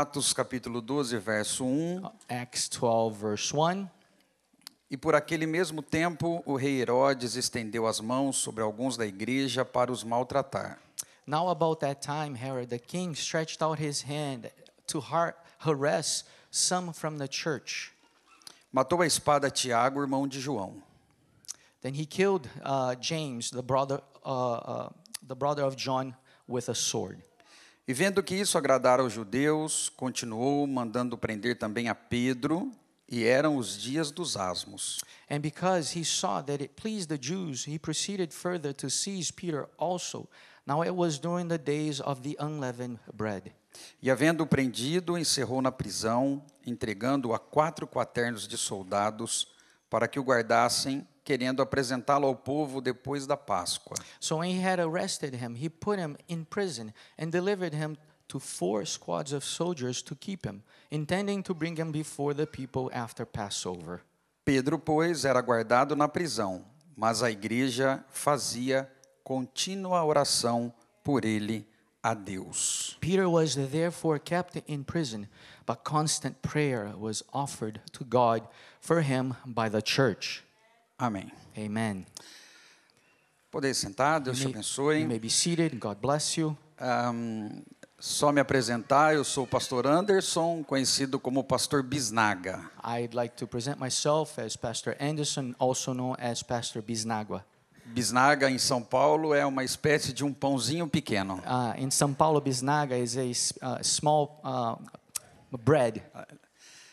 Atos capítulo 12, verso 1. Acts 12, verse 1. E por aquele mesmo tempo, o rei Herodes estendeu as mãos sobre alguns da igreja para os maltratar. Now about that time, Herod the king stretched out his hand to harass some from the church. Matou a espada Tiago, irmão de João. Then he killed James, the brother of John, with a sword. E vendo que isso agradara aos judeus, continuou mandando prender também a Pedro, e eram os dias dos asmos. And because he saw that it pleased the Jews, he proceeded further to seize Peter also. Now it was during the days of the unleavened bread. E havendo prendido, encerrou na prisão, entregando-o a 4 quaternos de soldados, para que o guardassem, querendo apresentá-lo ao povo depois da Páscoa. So when he had arrested him, he put him in prison and delivered him to 4 squads of soldiers to keep him, intending to bring him before the people after Passover. Pedro, pois, era guardado na prisão, mas a igreja fazia contínua oração por ele a Deus. Peter was therefore kept in prison, but constant prayer was offered to God for him by the church. Amém. Amen. Podem sentar, Deus te You abençoe. may be seated. God bless you. Só me apresentar, eu sou o pastor Anderson, conhecido como pastor Bisnaga. I'd like to present myself as Pastor Anderson, also known as Pastor Bisnagua. Bisnaga, em São Paulo, é uma espécie de um pãozinho pequeno. In São Paulo, Bisnaga is a small bread.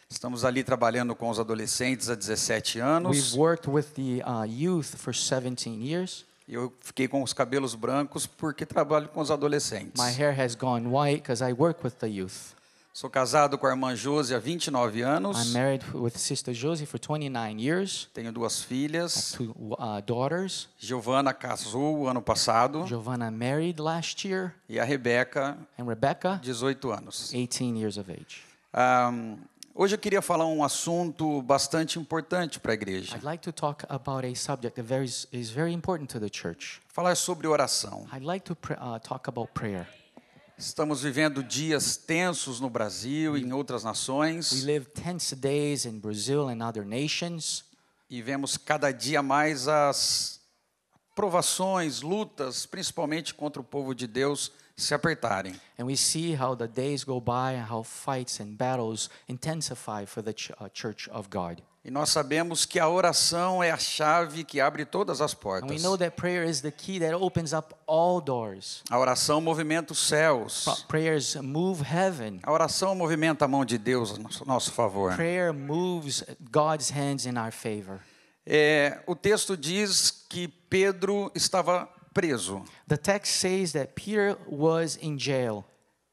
Estamos ali trabalhando com os adolescentes há 17 anos. We've worked with the youth for 17 years. Eu fiquei com os cabelos brancos porque trabalho com os adolescentes. My hair has gone white because I work with the youth. Sou casado com a irmã Josi há 29 anos. I'm married with Sister Josie for 29 years. Tenho 2 I filhas. have 2 daughters. Giovana casou ano passado. Giovanna married last year, E a Rebeca, and Rebecca, 18 anos. 18 years of age. Hoje eu queria falar um assunto bastante importante para a igreja. I'd like to talk about a subject that is very important to the church. Falar sobre oração. I'd like to talk about prayer. Estamos vivendo dias tensos no Brasil e em outras We nações. live tense days in Brazil and other nations. E vemos cada dia mais as provações, lutas, principalmente contra o povo de Deus, se apertarem. And we see how the days go by and how fights and battles intensify for the church of God. E nós sabemos que a oração é a chave que abre todas as And we portas. know that prayer is the key that opens up all doors. A oração movimenta os céus. Prayers move heaven. A oração movimenta a mão de Deus a nosso favor. Prayer moves God's hands in our favor. O texto diz que Pedro estava preso. The text says that Peter was in jail.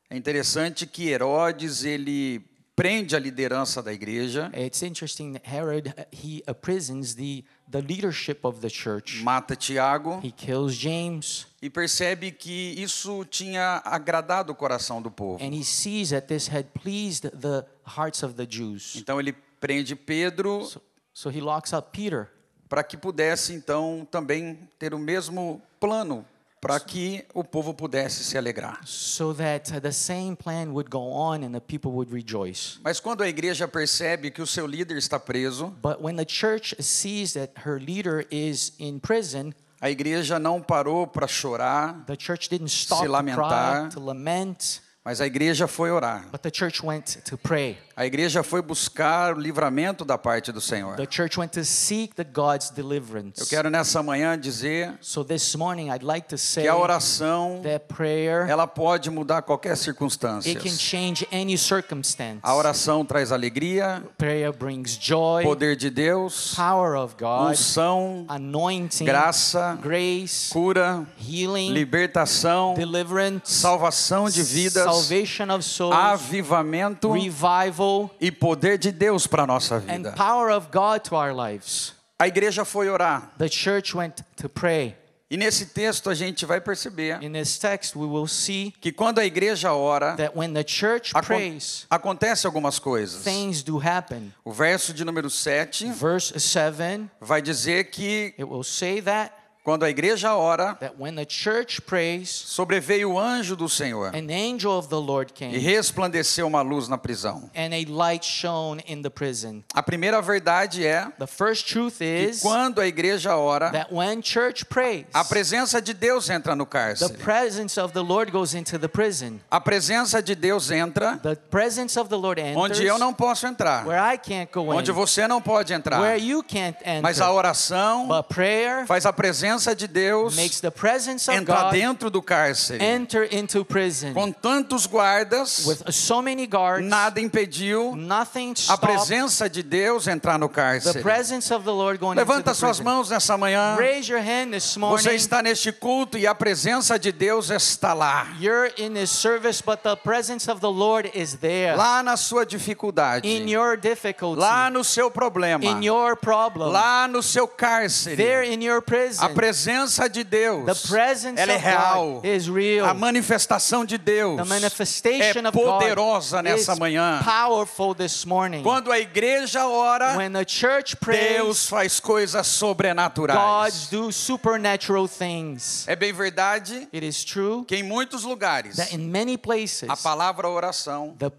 É interessante que Herodes, ele prende a liderança da igreja, It's interesting that Herod, he imprisons the leadership of the church. mata Tiago He kills James, e percebe que isso tinha agradado o coração do povo. and he sees that this had pleased the hearts of the Jews. Então ele prende Pedro So he locks up Peter para que pudesse então também ter o mesmo plano para que o povo pudesse se alegrar. so that the same plan would go on and the people would rejoice. Mas quando a igreja percebe que o seu líder está preso, But when the church sees that her leader is in prison, a igreja não parou para chorar, the church didn't stop to lamentar. cry, to lament, mas a igreja foi orar. but the church went to pray. A igreja foi buscar o livramento da parte do Senhor. The church went to seek the God's Eu deliverance. quero nessa manhã dizer So this morning I'd like to say que a oração, that prayer, ela pode mudar qualquer circunstância. it can change any circumstance. A oração traz alegria, Prayer brings joy, poder de Deus, power of God, unção, anointing, graça, grace, cura, healing, libertação, deliverance, salvação de vidas, salvation of souls, avivamento revival, e poder de Deus para a nossa and vida. power of God to our lives. A igreja foi orar. The church went to pray. E nesse texto a gente vai perceber In this text, we will see que quando a igreja ora, that when the church prays, acontece algumas coisas. things do happen. O verso de número 7 Verse 7, vai dizer que it will say that quando a igreja ora, that when the church prays, sobreveio o anjo do Senhor an angel of the Lord e came, resplandeceu uma luz na prisão. and a light shone in the prison. A primeira verdade é The first truth que is quando a igreja ora, that when church prays, a presença de Deus entra no the cárcere. presence of the Lord goes into the prison. A presença de Deus entra The presence of the Lord onde eu enters não posso entrar, where I can't go onde in, você não pode entrar. where you can't Mas a enter. oração But prayer faz a presença de Deus makes the presence of entrar God dentro do cárcere. enter into prison. Com tantos guardas, With so many guards, nada impediu nothing a stopped presença de Deus entrar no the cárcere. presence of the Lord going into Levanta the suas prison. mãos nessa manhã. Raise your hand this morning. Você está neste culto e a presença de Deus está lá. You're in this service, but the presence of the Lord is there. Lá na sua dificuldade. In your difficulty, Lá no seu problema. in your problem, Lá no seu cárcere. there in your prison. A presença de Deus, The presence ela é of real. God is real. A manifestação de Deus The manifestation é of God poderosa nessa is manhã. powerful this morning. Quando a igreja ora, When the church prays, Deus faz coisas God sobrenaturais. do supernatural things. É bem verdade It is true que em muitos lugares that in many places a palavra oração the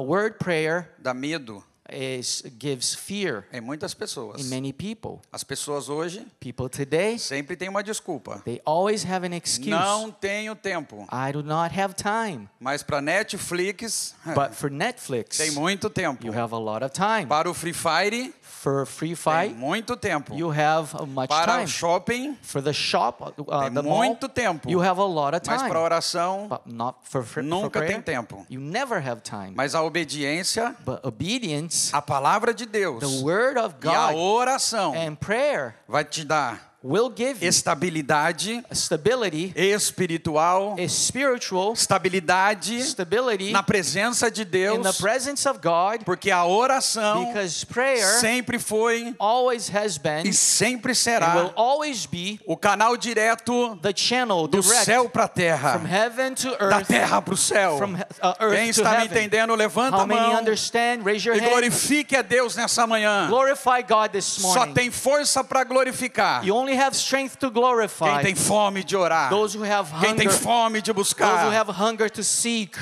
word prayer dá medo gives fear em muitas pessoas. in many people. As pessoas hoje People today, sempre têm uma desculpa. they always have an excuse. Não tenho tempo. I do not have time. Mas para Netflix But for Netflix, tem muito tempo. you have a lot of time. Para o Free Fire For free tem fight, muito tempo. you have much Para time. o shopping For the shop, tem the mall, muito tempo. you have a lot of Mas para time. oração But not for nunca prayer, tem tempo. you never have time. Mas a obediência, But obedience, a palavra de Deus the word of e a God oração and prayer vai te dar will give you estabilidade stability, espiritual, spiritual estabilidade stability na presença de in the Deus, presence of God, porque a oração because prayer sempre foi always has been e sempre and será will always be o canal direto the channel do direct céu para a terra, from heaven to da earth, terra para o céu. from Quem earth to está me heaven. entendendo, levanta How a many mão understand? Raise your e hand. glorifique a Deus nessa manhã. Glorify God this Só morning. tem força para glorificar You only have strength to quem glorify. tem fome de orar, Those who have quem tem hunger, fome de those who buscar. have hunger to seek.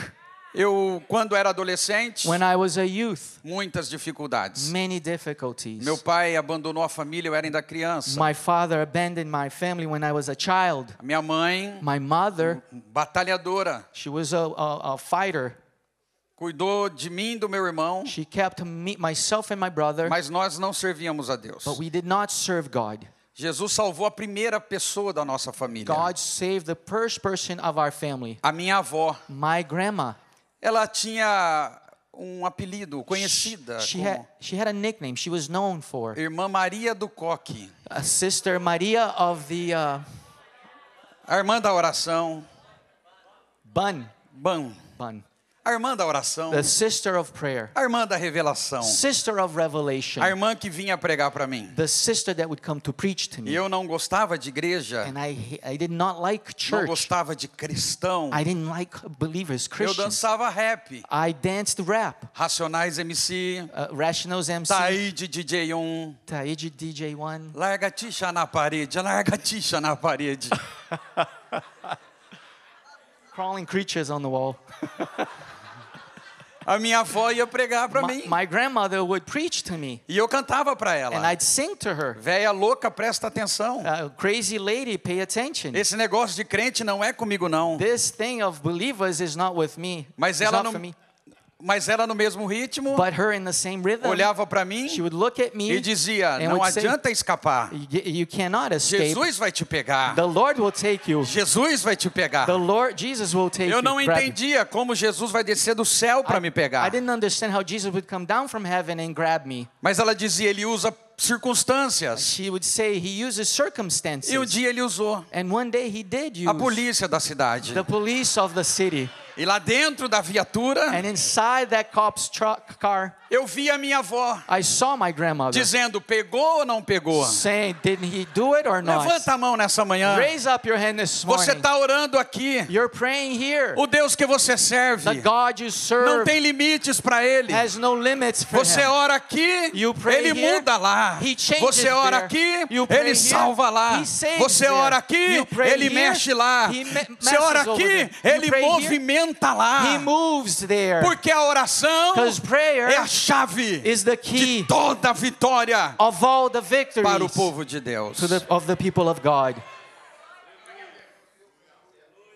Eu, quando era adolescente, When I was a youth, muitas dificuldades. many difficulties. Meu pai abandonou a família, eu era ainda criança. My father abandoned my family when I was a child. A minha mãe, My mother, batalhadora, she was a fighter. cuidou de mim e do meu irmão, She kept me, myself and my brother, mas nós não servíamos a Deus. but we did not serve God. Jesus salvou a primeira pessoa da nossa família, God saved the first person of our family, a minha avó. my grandma. Ela tinha um apelido, conhecida She como had a nickname she was known for. Irmã Maria do Coque, A Sister Maria of the a irmã da oração, Bun. a irmã da oração, The sister of prayer. a irmã da revelação, Sister of revelation. a irmã que vinha pregar para mim. The sister that would come to preach to E me. eu não gostava de igreja, And I did not like não church. gostava de cristão. I didn't like believers, Eu Christians. dançava rap, I danced rap. Racionais MC, Rationals MC. Taíde DJ1, Taiji DJ1. larga a tixa na parede, larga a tixa na parede. Crawling creatures on the wall. A minha avó ia pregar para mim My grandmother would preach to me. e eu cantava para And ela. I'd sing to her. Véia louca, presta atenção. Crazy lady, pay attention. Esse negócio de crente não é comigo não. This thing of believers is not with me. Mas It's ela not não, for me. mas ela no mesmo ritmo But her in the same rhythm, olhava para mim she would look at me e dizia: and não would say, adianta escapar. You cannot escape. Jesus vai te pegar. The Lord will take you. Jesus vai te pegar. The Lord, Jesus will take Eu you. não grab you. entendia como Jesus vai descer do céu para me I pegar. didn't understand how Jesus would come down from heaven and grab me. Mas ela dizia: ele usa circunstâncias. She would say he uses circumstances. E um dia ele usou And one day he did use a polícia da cidade. the police of the city. E lá dentro da viatura, And inside that cop's car, eu vi a minha avó I saw my grandmother dizendo, pegou ou não pegou? saying, didn't he do it or not? Levanta a mão nessa manhã. Raise up your hand this Você morning. está orando aqui. You're praying here. O Deus que você The serve God you não serve tem limites para Ele. has no limits for Você him. ora aqui, You pray Ele here, muda lá. He changes Você ora there. aqui, You pray Ele here, salva lá. He saves Você there. ora aqui, You pray Ele here, mexe lá. He Você ora messes over aqui, there. You Ele pray here, movimenta lá. He moves there. Porque a oração Because prayer é a chave is the de key toda a vitória of all the para o victories povo de Deus. of the people of God.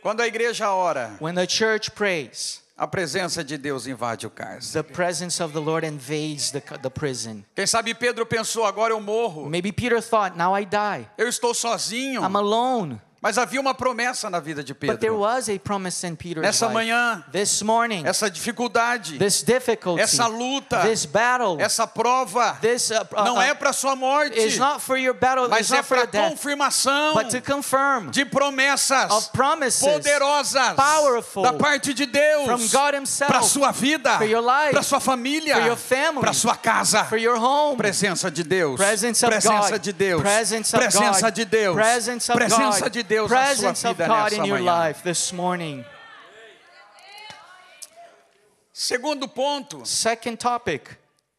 Quando a igreja ora, When the church prays, a presença de Deus invade o cárcere. the presence of the Lord invades the prison. Quem sabe Pedro pensou, agora eu morro. Maybe Peter thought, now I die. Eu estou sozinho. I'm alone. Mas havia uma promessa na vida de But there Pedro. was a promise in Peter's Nessa life. manhã, This morning, essa dificuldade, this difficulty, essa luta, this battle, essa prova, this não é para sua morte, is not for your battle, mas it's é not for para your death, confirmação but to confirm de promessas of promises poderosas powerful da parte de Deus from God Himself para sua vida, for your life, para sua família, for your family, para sua casa. for your home. Presença de Deus, Presence of presença God. de Deus, Presence of presença God. de Deus, Presence of presença God. de Deus na sua Presence of vida God nessa in your manhã. life this morning. Segundo ponto Second topic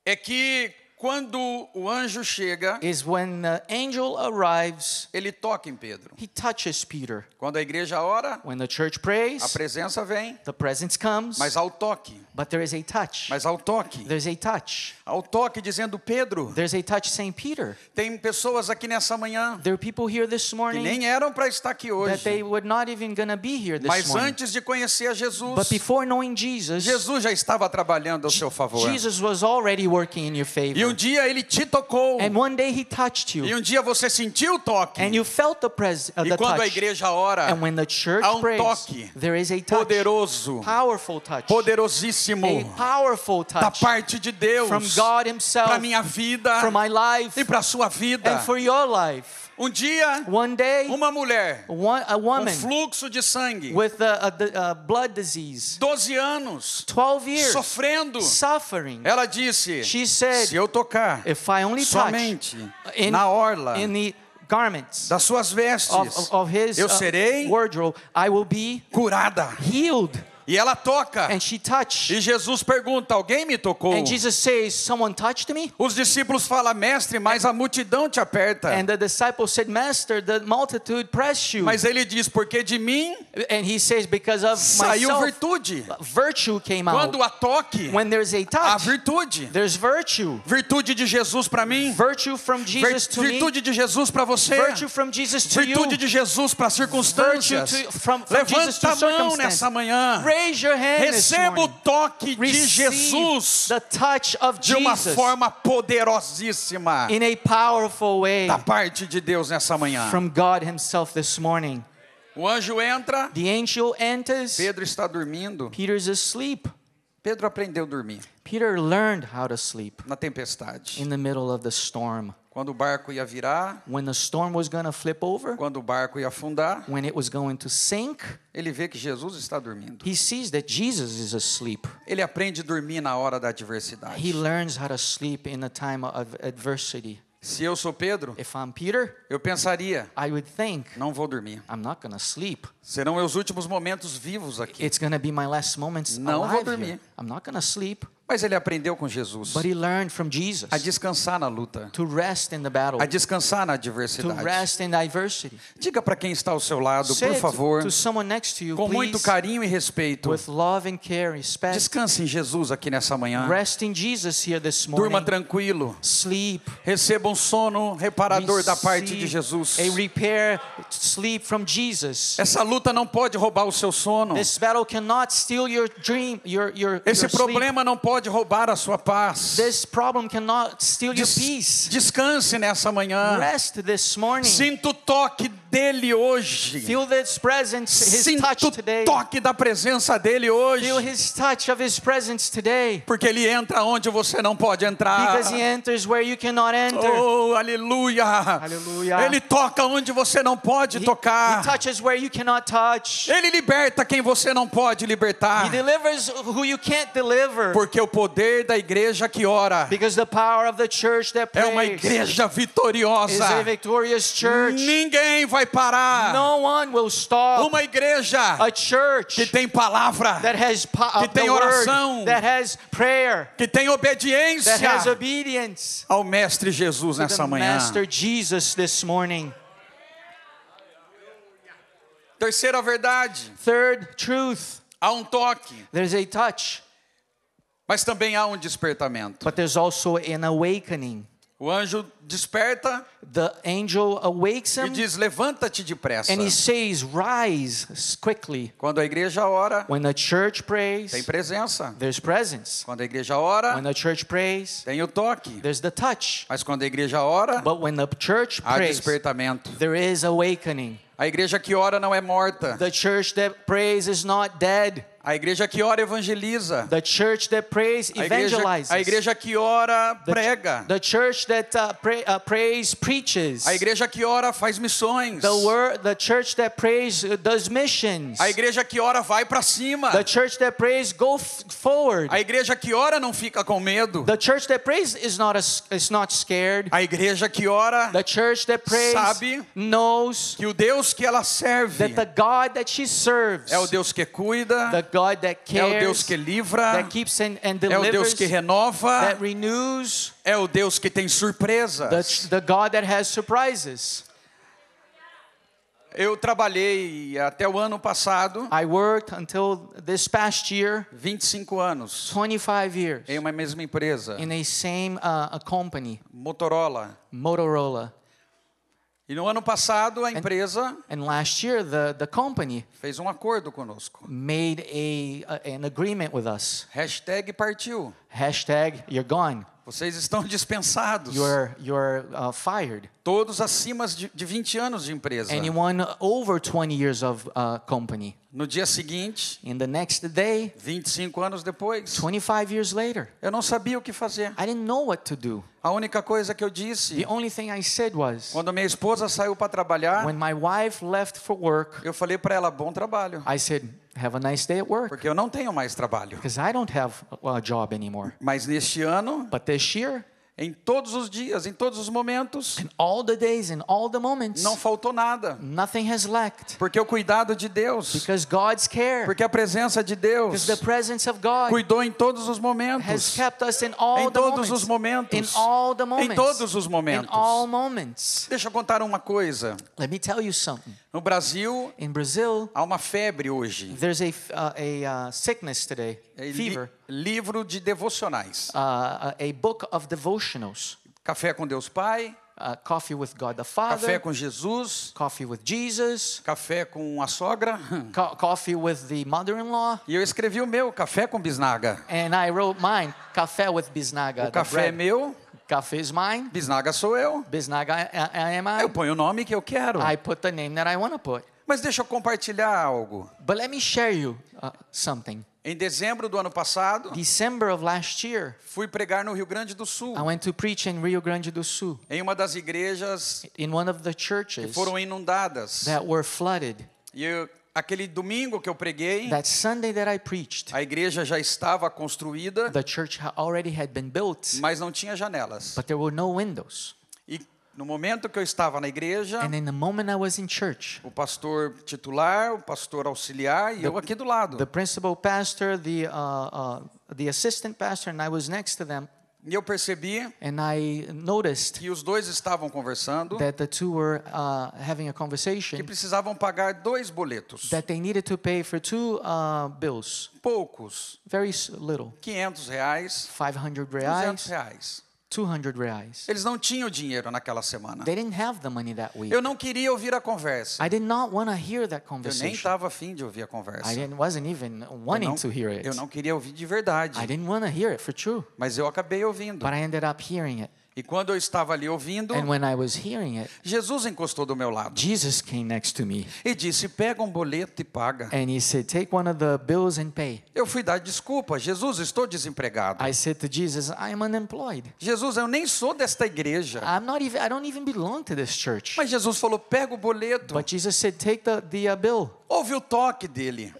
é que quando o anjo chega, is when the angel arrives, ele toca em Pedro. he touches Peter. Quando a igreja ora, When the church a prays, presença vem, the presence comes, mas ao toque, but there is a touch. mas ao toque, There's a touch. ao toque dizendo Pedro. There's a touch saying, Peter, Tem pessoas aqui nessa manhã there are people here this que morning nem eram para estar aqui that they hoje, would not even gonna be here this mas morning. antes de conhecer a Jesus, But before knowing Jesus, Jesus já estava trabalhando ao seu favor. Jesus was already working in your E um favor. dia ele te tocou. And one day He touched E you. um dia você sentiu o toque. And you felt the E quando a touch. igreja ora, And when the church há prays, toque there is a touch. poderoso, Powerful touch. poderosíssimo A powerful da touch parte de Deus from God Himself, para minha vida for my life, e para sua vida. and for your life. Um dia, One day, uma mulher a com woman fluxo de sangue, with a blood disease, 12 anos, 12 years, sofrendo, suffering, ela disse, she said, se eu tocar if I only touch somente in, na orla in the garments das suas vestes, of His eu serei wardrobe, I will be curada. healed. E ela toca. And she touched. E Jesus pergunta, alguém me tocou? And Jesus says, someone touched me? Os discípulos falam, mestre, mas a multidão te aperta. And the disciples said, Master, the multitude pressed you. Mas ele diz, porque de mim And He says, because of saiu myself, virtude. virtue came out. Quando há toque, When there's a há touch, virtude. there's virtue. Virtude de Jesus para mim. Virtue from Jesus to me. Virtude de Jesus para você. Virtue from Jesus to you. Virtude de Jesus para circunstâncias. Virtue from Jesus Levanta to a mão circumstance. nessa manhã. Raise your hand this Receba o morning. toque de Receive Jesus the touch of de uma Jesus forma poderosíssima in a powerful way da parte de Deus nessa manhã. from God Himself this morning. O anjo entra, The angel enters. Pedro está dormindo. Peter's asleep. Pedro aprendeu a dormir Peter learned how to sleep na tempestade. in the middle of the storm. Quando o barco ia virar, When the storm was going to flip over, quando o barco ia afundar, when it was going to sink, ele vê que Jesus está dormindo. he sees that Jesus is asleep. Ele aprende a dormir na hora da He adversidade. learns how to sleep in the time of adversity. Se eu sou Pedro, If I'm Peter, eu pensaria, I would think, não vou dormir. I'm not going to sleep. Serão meus últimos momentos vivos aqui. It's going to be my last moments Não vou alive dormir. here. I'm not going to sleep. Mas ele aprendeu com Jesus But he learned from Jesus a descansar na luta, to rest in the battle, a descansar na to adversidade. rest in diversity. Diga para quem está ao seu lado, Say por it favor, to someone next to you, com muito please, carinho e respeito, with love and care, respect. descanse em Jesus aqui nessa manhã. Rest in Jesus here this Durma morning. tranquilo. Sleep. Receba um sono reparador da parte de Receive Jesus. a repair sleep from Jesus. Essa luta não pode roubar o seu sono. This battle cannot steal your dream, your Esse sleep. problema não pode roubar a sua paz. This problem cannot steal your peace. Descanse nessa manhã. Rest this morning. Sinta o toque dele hoje. Feel this presence, His Sinta touch o today. toque da presença dele hoje. Feel His touch of His presence today. Porque ele entra onde você não pode entrar. Because He enters where you cannot enter. Oh, aleluia. Hallelujah. Ele toca onde você não pode He tocar. touches where you cannot touch. Ele liberta quem você não pode libertar. He delivers who you can't deliver. Porque o poder da igreja que ora Because the power of the church that é uma prays igreja is vitoriosa. a victorious church. Ninguém vai parar. No one will stop Uma igreja a church que tem palavra, that has que tem the oração, word, that has prayer, que tem obediência that has obedience ao Mestre Jesus to nessa the manhã. Master Jesus this morning. Terceira verdade, Third truth, há um toque, there's a touch, mas também há um despertamento. but there's also an awakening. O anjo desperta The angel awakes e him diz: levanta-te depressa. and he says, rise quickly. Quando a igreja ora, When the church tem prays, presença. there's presence. Quando a igreja ora, When the church prays, tem o toque. there's the touch. Mas quando a igreja ora, But when the church há prays, despertamento. there is awakening. A igreja que ora não é morta. The church that prays is not dead. A igreja que ora evangeliza. The church that prays evangelizes. A igreja que ora prega. The church that prays preaches. A igreja que ora faz missões. The church that prays does missions. A igreja que ora vai para cima. The church that prays go forward. A igreja que ora não fica com medo. The church that prays is not scared. A igreja que ora The church that prays sabe knows que o Deus que ela serve that the God that she serves, é o Deus que cuida, the God that é o Deus cares, que livra, that keeps and é o delivers, Deus que renova, that renews, é o Deus que tem surpresas. the God that has surprises. Eu trabalhei até o ano passado I worked until this past year, 25 anos 25 years, em uma mesma empresa, in a same a company, Motorola. Motorola. E no ano passado a empresa And last year, the company fez um acordo conosco. made an agreement with us. Hashtag partiu. Hashtag, you're gone. Vocês estão dispensados. You're fired. Todos acima de 20 anos de empresa. Anyone over 20 years of company. No dia seguinte, In the next day, 25 anos depois, 25 years later, eu não sabia o que fazer. I didn't know what to do. A única coisa que eu disse, The only thing I said was, quando minha esposa saiu para trabalhar, when my wife left for work, eu falei para ela: bom trabalho, I said, have a nice day at work, porque eu não tenho mais trabalho. because I don't have a job anymore. Mas neste ano, But this year, em todos os dias, em todos os momentos, in all the days, in all the moments, não faltou nada. nothing has lacked. Porque o cuidado de Deus, Because God's care, porque a presença de because Deus the presence of God cuidou em todos os has momentos. kept us in all Em the todos os moments. momentos. In all the moments. Em todos os In momentos. all moments. Deixa eu contar uma coisa. Let me tell you something. No Brasil, In Brazil, há uma febre hoje. there's a sickness today, É fever, livro de devocionais. a book of devotionals. Café com Deus Pai, Coffee with God the café Father, com Jesus, coffee with Jesus, café com a sogra. coffee with the mother-in-law. E eu escrevi o meu, café com bisnaga. And I wrote mine, café with bisnaga. O the café é bread. meu, Café is mine, bisnaga sou eu. bisnaga I am Eu I. ponho o nome que eu quero. I put the name that I want to put. Mas deixa eu compartilhar algo. But let me share you something. Em dezembro do ano passado, December of last year, fui pregar no Rio Grande do Sul, I went to preach in Rio Grande do Sul, em uma das igrejas in one of the que churches foram inundadas. that were flooded. Aquele domingo que eu preguei, That Sunday that I preached, a igreja já estava construída, the church already had been built, mas não tinha janelas. but there were no windows. E no momento que eu estava na igreja, And in the moment I was in church, o pastor titular, o pastor auxiliar e eu aqui do lado. the principal pastor, the assistant pastor, and I was next to them, E eu percebi and I noticed que os dois estavam conversando, that the two were having a que conversation, precisavam pagar 2 boletos. that they needed to pay for 2 bills, Poucos. very little, R$500, 500 R$200. reais, 200 reais. Eles não tinham dinheiro naquela semana. They didn't have the money that week. Eu não queria ouvir a conversa. I did not want to hear that Eu nem conversation. estava afim de ouvir a conversa. Wasn't even wanting to hear it. Eu não queria ouvir de verdade. I didn't want to hear it for true, Mas eu acabei ouvindo. but I ended up hearing it. E quando eu estava ali ouvindo, And when I was hearing it, Jesus encostou do meu lado Jesus came next to me e disse: pega um boleto e paga. and he said, take one of the bills and pay. Eu fui dar desculpa. Jesus, estou desempregado. I said to Jesus, I am unemployed. Jesus, eu nem sou desta igreja. I don't even belong to this church. Mas Jesus falou: pega o boleto. But Jesus said, take the bill. Houve o toque dele.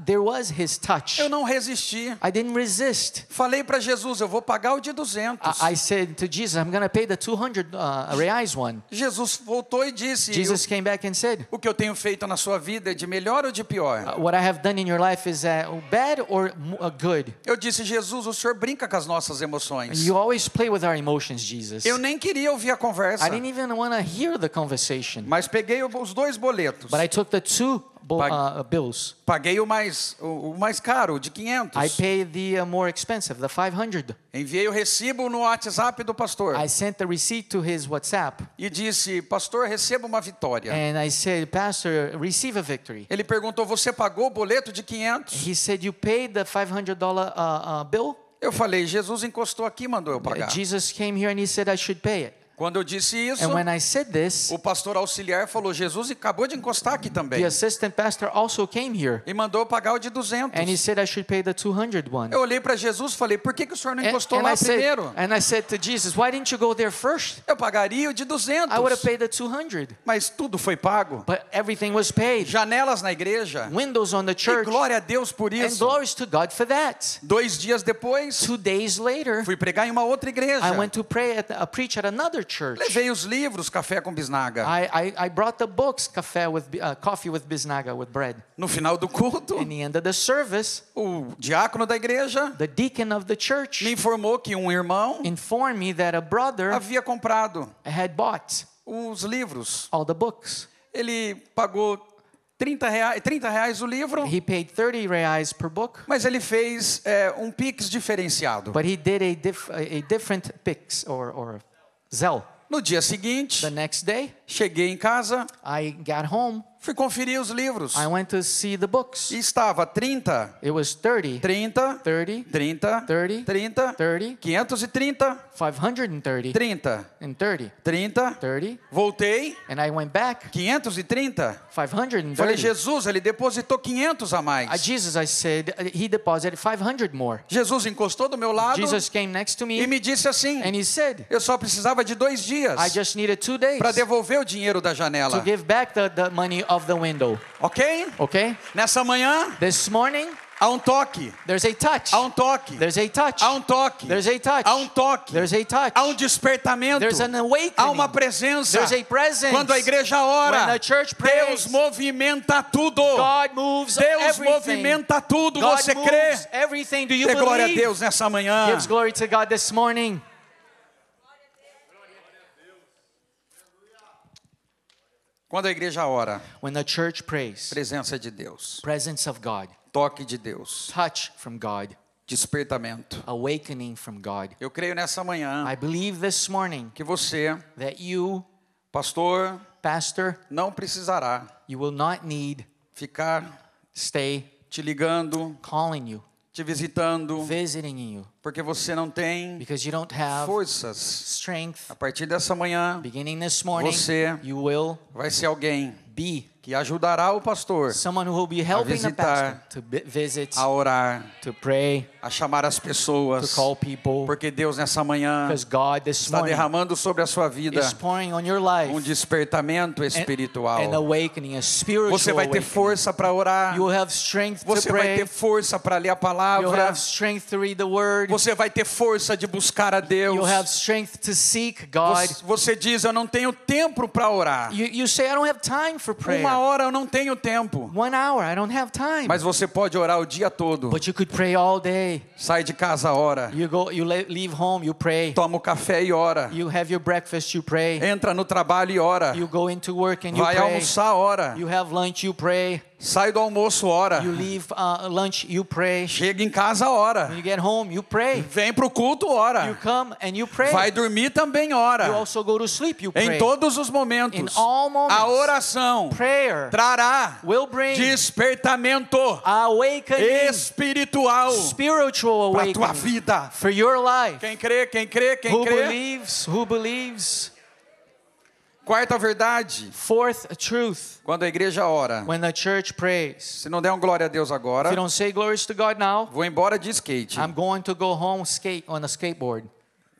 There was his touch. Eu não resisti. I didn't resist. Falei para Jesus: eu vou pagar o de 200. I said to Jesus, I'm going to pay the 200 reais one. Jesus voltou e disse: Jesus came back and said, o que eu tenho feito na sua vida é de melhor ou de pior? what I have done in your life is bad or good? Eu disse: Jesus, o senhor brinca com as nossas emoções. You always play with our emotions, Jesus. Eu nem queria ouvir a conversa. I didn't even want to hear the conversation. Mas peguei os 2 boletos. But I took the 2 bills. Paguei o mais caro, o de 500. I paid the more expensive, the 500. Enviei o recibo no WhatsApp do pastor. I sent the receipt to his WhatsApp. E disse: pastor, receba uma vitória. And I said, Pastor, receive a victory. Ele perguntou: você pagou o boleto de 500? He said, you paid the $500 bill? Eu falei: Jesus encostou aqui e mandou eu pagar. Jesus came here and he said I should pay it. Quando eu disse isso, And when I said this, o pastor auxiliar falou: Jesus acabou de encostar aqui também. the assistant pastor also came here. E mandou eu pagar o de 200. And he said I should pay the 200 one. Eu olhei para Jesus e falei: por que o senhor não encostou lá primeiro? And I said to Jesus, why didn't you go there first? Eu pagaria o de 200. I would have paid the 200. Mas tudo foi pago. But everything was paid. Janelas na igreja. Windows on the E church. glória a Deus por And isso. glories to God for that. 2 dias depois, 2 days later, fui pregar em uma outra igreja. I went to preach at another church. Levei os livros, café com bisnaga. I brought the books, coffee with bisnaga, with bread. No final do culto, In the end of the service, o diácono da igreja the deacon of the church me informou que um irmão informed me that a brother havia comprado had bought os livros. all the books. Ele pagou R$30 o livro, He paid 30 reais per book, mas ele fez um Pix diferenciado. but he did a different Pix or Zelle. No dia seguinte, The next day, cheguei em casa, I got home. fui conferir os livros. I went to see the books. E estava 30, It was 30, 30, 30, 30, 30, 30, 30, 530, 530, 30, and 30, 30. 30, Voltei, and I went back 530. 530. Falei: Jesus, ele depositou 500 a mais. Jesus, I said, he deposited 500 more. Jesus encostou do meu lado Jesus came next to e me me disse assim: and he said, eu só precisava de 2 dias I just needed 2 days para devolver o dinheiro da to janela. give back the money of the window. Ok? Okay? Nessa manhã, This morning, há um toque. there's a touch. Há um toque. There's a touch. Há um toque. There's a touch. Há um toque. There's a touch. Há um despertamento. There's an awakening. Há uma presença. There's a presence. Quando a igreja ora, When the church Deus prays, movimenta tudo. God moves Deus everything. movimenta tudo. God Você moves crê? everything. Do you Dê glória a believe? Deus nessa manhã. Gives glory to God this morning. Quando a igreja ora, When the church prays, presença de Deus, presence of God, toque de Deus, touch from God, despertamento. awakening from God. Eu creio nessa manhã I believe this morning que você, that you, pastor, pastor, não precisará you will not need ficar stay te ligando, calling you, te visitando, visiting you, porque você não tem because you don't have forças. strength. A partir dessa manhã, Beginning this morning, Você you will vai ser alguém be que ajudará o pastor someone who will be helping the visitar, pastor to visit, a orar, to pray, a chamar as to pessoas, call people, porque Deus nessa manhã because God this está morning derramando sobre a sua vida is pouring on your life despertamento an espiritual. awakening, a spiritual Você vai ter awakening. força para orar, You will have strength to você vai pray. ter força para ler a You'll palavra, have strength to read the word. você vai ter força de buscar a Deus. You'll have strength to seek God. Você diz: eu não tenho tempo para orar. You say, I don't have time for prayer. 1 hora eu não tenho tempo. 1 hour, I don't have time. Mas você pode orar o dia todo. But you could pray all day. Sai de casa, ora. You leave home, you pray. Toma o café e ora. You have your breakfast, you pray. Entra no trabalho e ora. You go into work and you Vai pray. almoçar, ora. You have lunch, you pray. Sai do almoço, ora. You leave lunch, you pray. Chega em casa, ora. When you get home, you pray. Vem pro culto, You ora. come and you pray. Vai dormir também, You ora. also go to sleep, you Em pray. todos os In momentos, all moments, a oração prayer trará will bring despertamento awakening, espiritual spiritual para a tua awakening vida. for your life. Quem crê, quem crê, quem Who crê. believes? Who believes? Quarta verdade, Fourth truth, quando a igreja ora, when the church prays. se não der um glória a Deus If agora, you don't say glories to God now, vou embora de skate. I'm going to go home skate on a skateboard.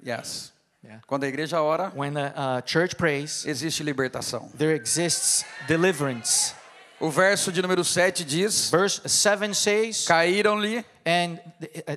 Yes. Yeah. Quando a igreja ora, When the church prays, existe libertação. there exists deliverance. O verso de número 7 diz: Verse 7 says, caíram-lhe and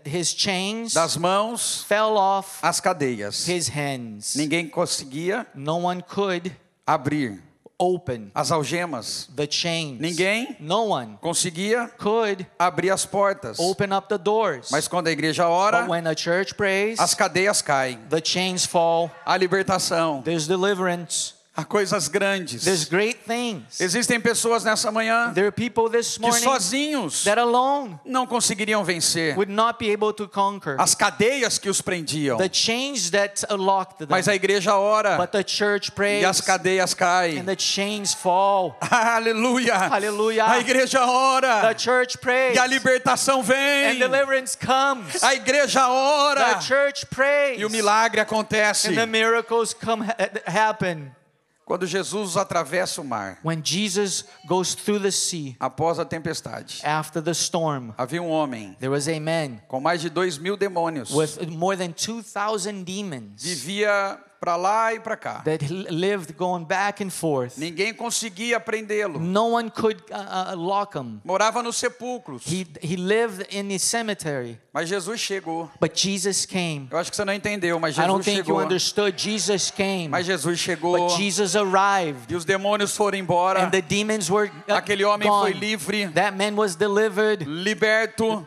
his chains das mãos fell off as cadeias. his hands. Ninguém conseguia No one could abrir open as algemas. the chains. Ninguém No one conseguia could abrir as portas. open up the doors. Mas quando a igreja But ora, when the church prays, as cadeias caem. the chains fall. Há libertação. There's deliverance. Há coisas grandes. There's great things. Existem pessoas nessa manhã There are people this que morning sozinhos that alone não conseguiriam vencer would not be able to conquer as cadeias que os prendiam. the chains that locked them. Mas a igreja ora But the church e as prays cadeias caem. and the chains fall. Aleluia! Hallelujah. A igreja The ora church prays e a libertação and vem. deliverance comes. A igreja ora The church prays e o milagre acontece. and the miracles happen. Quando Jesus atravessa o mar, When Jesus goes through the sea após a tempestade, after the storm, havia um homem there was a man com mais de 2.000 demônios. with more than 2,000 demons Vivia para lá e para cá. that lived going back and forth. Ninguém conseguia prendê-lo. No one could lock him. Morava nos sepulcros. He lived in the cemetery. Mas Jesus chegou. But Jesus came. Eu acho que você não entendeu, mas I don't Jesus think you chegou. understood. Jesus came. Mas Jesus chegou. But Jesus arrived. E os demônios foram embora. And the demons were Aquele homem foi gone. livre, That man was delivered. liberto.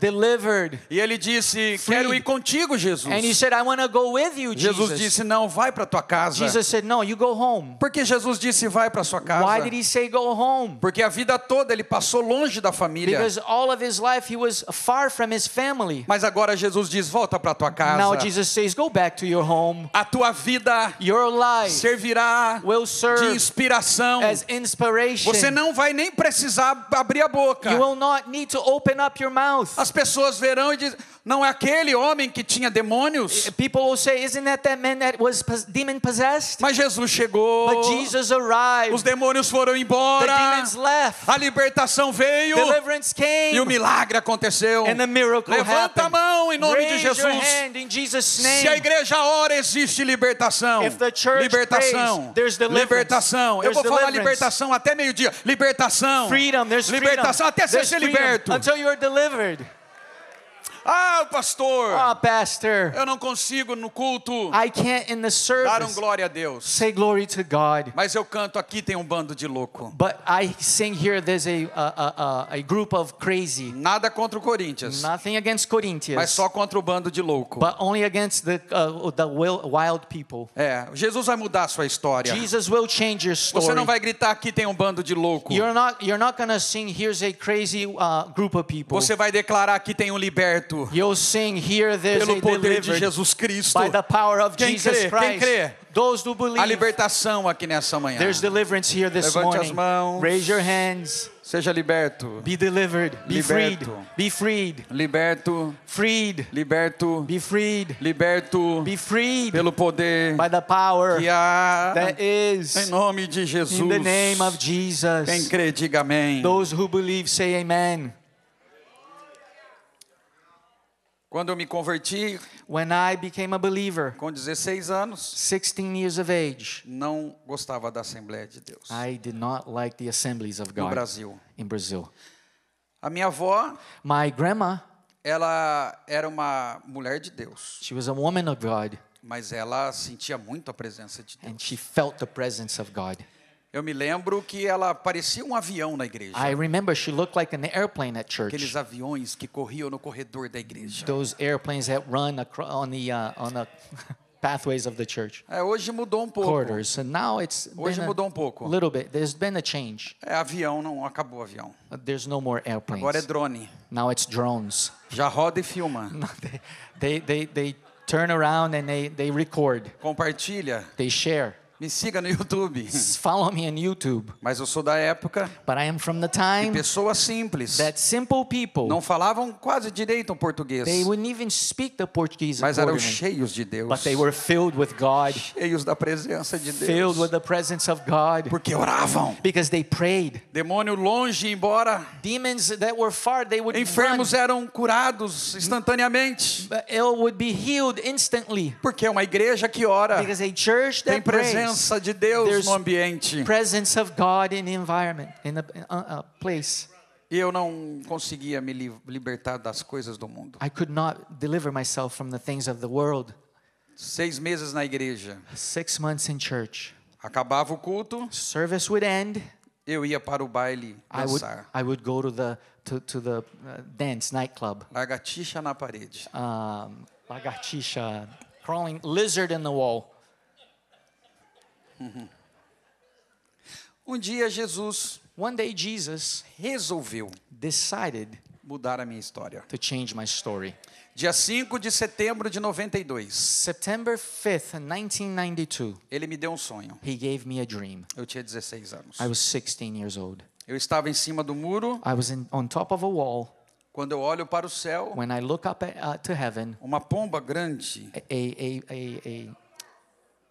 E ele disse: quero ir contigo, Jesus. And he said, I want to go with you, Jesus Jesus. disse: não, vai para tua casa. Jesus said, no, you go home. Por que Jesus disse: vai para sua casa? Why did he say go home? Porque a vida toda ele passou longe da família. Because all of his life he was far from his family. Mas agora Jesus diz: volta para tua casa. Now Jesus says, go back to your home. A tua vida Your life servirá will de serve inspiração. as inspiration. Você não vai nem precisar abrir a boca. You will not need to open up your mouth. As pessoas verão e dizem: não é aquele homem que tinha demônios? People will say, isn't that man that was demon possessed? Mas Jesus chegou. But Jesus arrived. Os demônios foram The embora. demons left. A libertação veio. Deliverance came. E o milagre aconteceu. And the miracle Levanta a happened. mão em nome de Raise your Jesus. hand in Jesus' name. Se a igreja ora, existe libertação. If the church Libertação. prays, there's deliverance. Libertação. Eu There's vou falar deliverance. libertação até meio-dia. Libertação. Freedom, there's Libertação freedom. até você There's ser freedom liberto. until you are delivered. Ah, pastor, Oh, pastor, eu não consigo no culto I can't in the dar service glória a Deus. say glory to God. Mas eu canto aqui, tem um bando de louco. But I sing here, there's a group of crazy. Nada contra o Corinthians, Nothing against Corinthians, mas só contra o bando de louco. but only against the wild people. É, Jesus vai mudar a sua história. Jesus will change your Você story. não vai gritar aqui tem um bando de louco. You're not gonna sing here's a crazy group of people. Você vai declarar aqui tem um liberto. You'll sing here there's Pelo a poder de delivered Jesus Cristo. by the power of Quem Jesus crê? Quem Christ. crê? Those who A believe. libertação aqui nessa manhã. There's deliverance here this Levante as morning. mãos. Raise your hands. Seja liberto. Be delivered. Be freed. Liberto. Be freed. Liberto. Freed. Liberto. Be freed. Liberto. Be freed Pelo poder by the power que há that is em nome de Jesus. in the name of Jesus. Quem crê, diga amém. Those who believe say amen. Quando eu me converti When I became a believer, com 16 anos, 16 years of age, não gostava da Assembleia de Deus I did not like the assemblies of no God Brasil. in Brazil. A minha avó, My grandma, ela era uma mulher de Deus, she was a woman of God, mas ela sentia muito a presença de Deus. and she felt the presence of God. Eu me lembro que ela parecia um avião na igreja. I remember she looked like an airplane at church. Aqueles aviões que corriam no corredor da igreja. Those airplanes that run on the pathways of the church. Hoje mudou um pouco. Corridors. And now it's Hoje been mudou um pouco. a little bit. There's been a change. Avião, não acabou o avião. There's no more airplanes. Agora é drone. Now it's drones. Já roda e filma. They turn around and they record. Compartilha. They share. Me siga no YouTube. Follow me on YouTube. Mas eu sou da época But I am from the de time pessoas simples. that simple people, Não falavam quase direito o português. they wouldn't even speak the Portuguese Mas eram accordingly. cheios de Deus. But they were filled with God, Cheios da presença de filled Deus. with the presence of God, Porque oravam. because they prayed. Demônio longe ia embora. Demons that were far, they would Enfermos run. eram curados instantaneamente. The ill would be healed instantly. Porque é uma igreja que ora. Because a church Tem that prays, presença de Deus There's no ambiente. presence of God in the environment, in a place. E eu não conseguia me libertar das coisas do mundo. I could not deliver myself from the things of the world. 6 meses na igreja. 6 months in church. Acabava o culto, Service would end. eu ia para o baile dançar. I would go to the dance nightclub. Lagartixa na parede. Lagartixa, crawling lizard in the wall. Um dia Jesus One day Jesus resolveu decided mudar a minha história. to change my story. Dia 5 de setembro de 92, September 5th, 1992, ele me deu um sonho. he gave me a dream. Eu tinha 16 anos. I was 16 years old. Eu estava em cima do muro. I was on top of a wall. Quando eu olho para o céu, When I look up to heaven, uma pomba grande a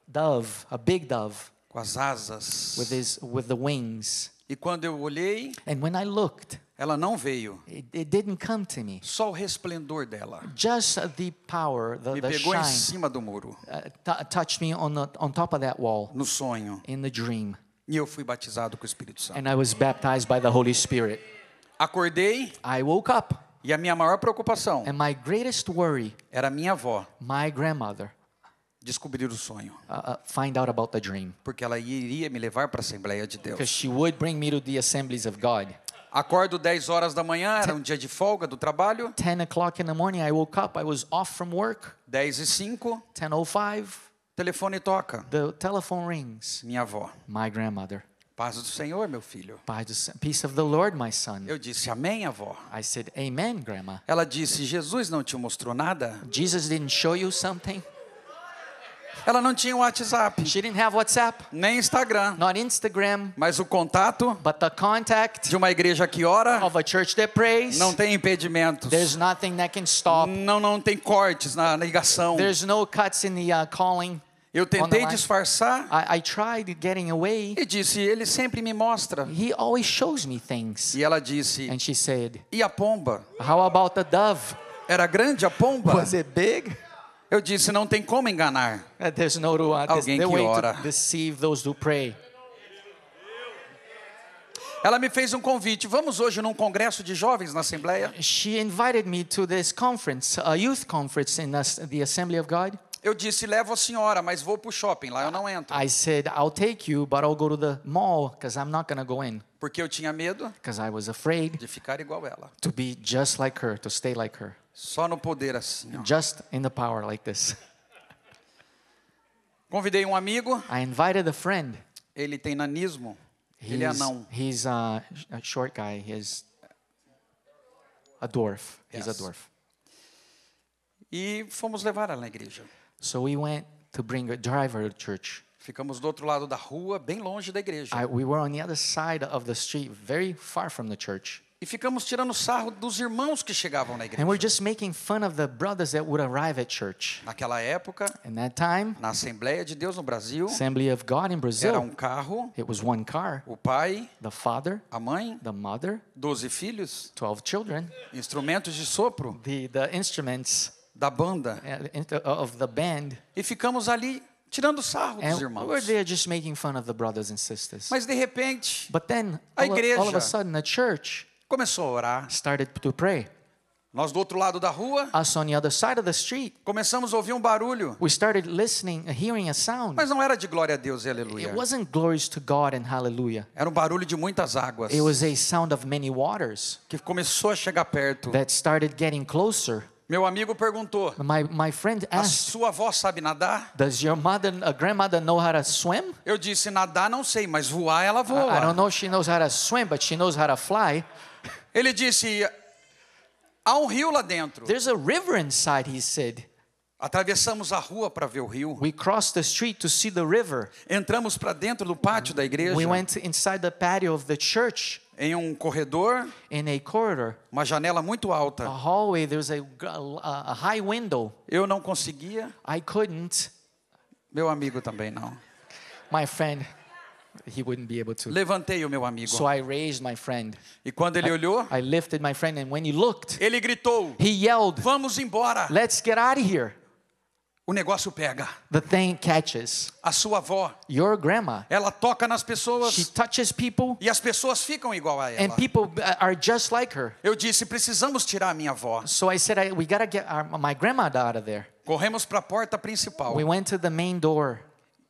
dove, a big dove, com as asas. with the wings. E quando eu olhei, And when I looked, ela não veio. it didn't come to me. Só o resplendor dela Just the power, me the pegou em shine, cima do muro, touched me on top of that wall no sonho. in the dream. E eu fui batizado com o Espírito Santo. And I was baptized by the Holy Spirit. Acordei I woke up, e a minha maior preocupação and my greatest worry, era a minha avó my grandmother, descobrir o sonho. find out about the dream. Porque ela iria me levar para a Assembleia de Because Deus. she would bring me to the assemblies of God. Acordo 10 horas da manhã, era um dia de folga do trabalho. 10 o'clock in the morning, I woke up. I was off from work. 10:05, 10:05, telefone toca. the telephone rings. Minha avó. My grandmother. Paz do Senhor, meu filho. By the peace of the Lord, my son. Eu disse, amém, avó. I said, Amen, Grandma. Ela disse, Jesus não te mostrou nada? Jesus didn't show you something? Ela não tinha WhatsApp, She didn't have WhatsApp, nem Instagram. not Instagram, Mas o contato but the contact de uma igreja que ora of a church that prays. não tem impedimentos. There's nothing that can stop. Não tem cortes na ligação. There's no cuts in the calling. Eu on the tentei line. disfarçar I tried getting away. e disse, ele sempre me mostra. He always shows me things. E ela disse, And she said, e a pomba? how about the dove? Era grande a pomba? Was it big? Eu disse, não tem como enganar. There's no Alguém the que way ora. to deceive those who pray. Ela me fez um convite. Vamos hoje num congresso de jovens na Assembleia? She invited me to this conference, a youth conference in the Assembly of God. Eu disse, levo a senhora, mas vou pro shopping, lá eu não entro. I said, I'll take you, but I'll go to the mall because I'm not going to go in. Porque eu tinha medo Because I was afraid de ficar igual ela. to be just like her, to stay like her. Só no poder assim, ó. Just in the power like this. Convidei um amigo, I invited a friend. ele tem nanismo, ele é anão. He's a short guy. He's a dwarf. He's a Yes. dwarf. E fomos levar ela na igreja. So we went to drive her to church. Ficamos do outro lado da rua, bem longe da igreja. We were on the other side of the street, very far from the church. E ficamos tirando sarro dos irmãos que chegavam na And we're igreja. just making fun of the brothers that would arrive at church. Naquela época, In that time, na Assembleia de Deus no Brasil, Assembly of God in era Brazil, um carro, it was one car. o pai, The father, a mãe, the mother, 12 filhos, 12 children, instrumentos de sopro the instruments da banda. of the band. E ficamos ali tirando sarro dos And we're irmãos. there just making fun of the brothers and sisters. Mas de repente, But then, A all of igreja a sudden, the church começou a orar. started to pray. Nós do outro lado da rua, Us on the other side of the street, começamos a ouvir um barulho. we started hearing a sound. Mas não era de glória a Deus e It aleluia. wasn't glories to God and hallelujah. Era um barulho de muitas águas It was a sound of many waters que começou a chegar perto. that started getting closer. Meu amigo perguntou: My friend a asked, sua avó sabe nadar? does your grandmother know how to swim? Eu disse: nadar não sei, mas voar ela I don't voa. know if she knows how to swim, but she knows how to fly. Ele disse: há um rio lá dentro. There's a river inside, he said. Atravessamos a rua para ver o rio. We crossed the street to see the river. Entramos para dentro do pátio da igreja. We went inside the patio of the church. Em um corredor, In a corridor, uma janela muito a alta. hallway, there's a high window. Eu não conseguia, I couldn't. meu amigo também não. My friend, he wouldn't be able to. Levantei o meu amigo. So I raised my friend. E quando ele olhou, I lifted my friend, and when he looked, ele gritou: he yelled, vamos embora. let's get out of here. O negócio pega. The thing catches. A sua avó, Your grandma, ela toca nas she pessoas touches people, e as pessoas ficam igual a and ela. people are just like her. Eu disse: precisamos tirar a minha avó. So I said, we gotta get my grandmother out of there. Corremos para a porta principal. We went to the main door,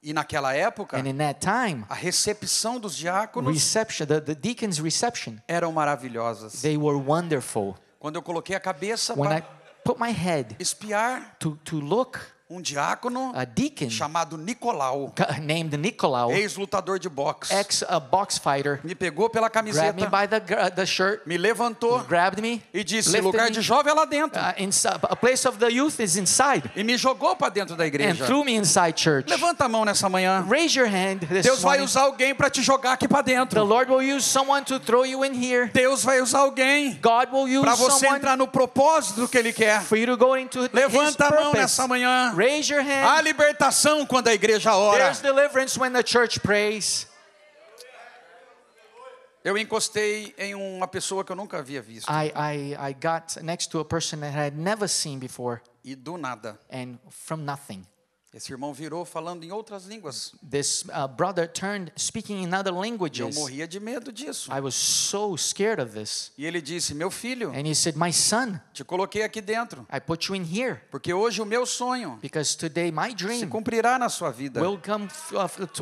E naquela época, and in that time, a recepção dos diáconos reception, the deacon's reception, eram maravilhosas. they were wonderful. Quando eu coloquei a cabeça When I para put my head espiar to look, um diácono a deacon chamado Nicolau, named Nicolau, ex-lutador de boxe, box fighter, me pegou pela grabbed me camiseta, by the shirt, me levantou grabbed me, e disse: lifted lugar me, de jovem é lá dentro. a place of the youth is inside, E me jogou para dentro da and igreja. threw me inside church. Levanta a mão nessa manhã. Raise your hand this Deus vai morning. usar alguém para te jogar aqui para The dentro. Lord will use someone to throw you in here. Deus vai usar alguém God will use para você someone entrar no propósito do que Ele quer. for you to go into His Levanta a mão purpose. nessa manhã. Raise your hand. Há libertação quando a igreja ora. There's deliverance when the church prays. Eu encostei em uma pessoa que eu nunca havia visto. I got next to a person that I had never seen before, E do nada, and from nothing, esse irmão virou falando em outras línguas. this brother turned speaking in other Eu languages. morria de medo disso. I was so scared of this. E ele disse: meu filho, And he said, my son, te coloquei aqui dentro, I put you in here porque hoje o meu sonho because today my se dream cumprirá na sua vida.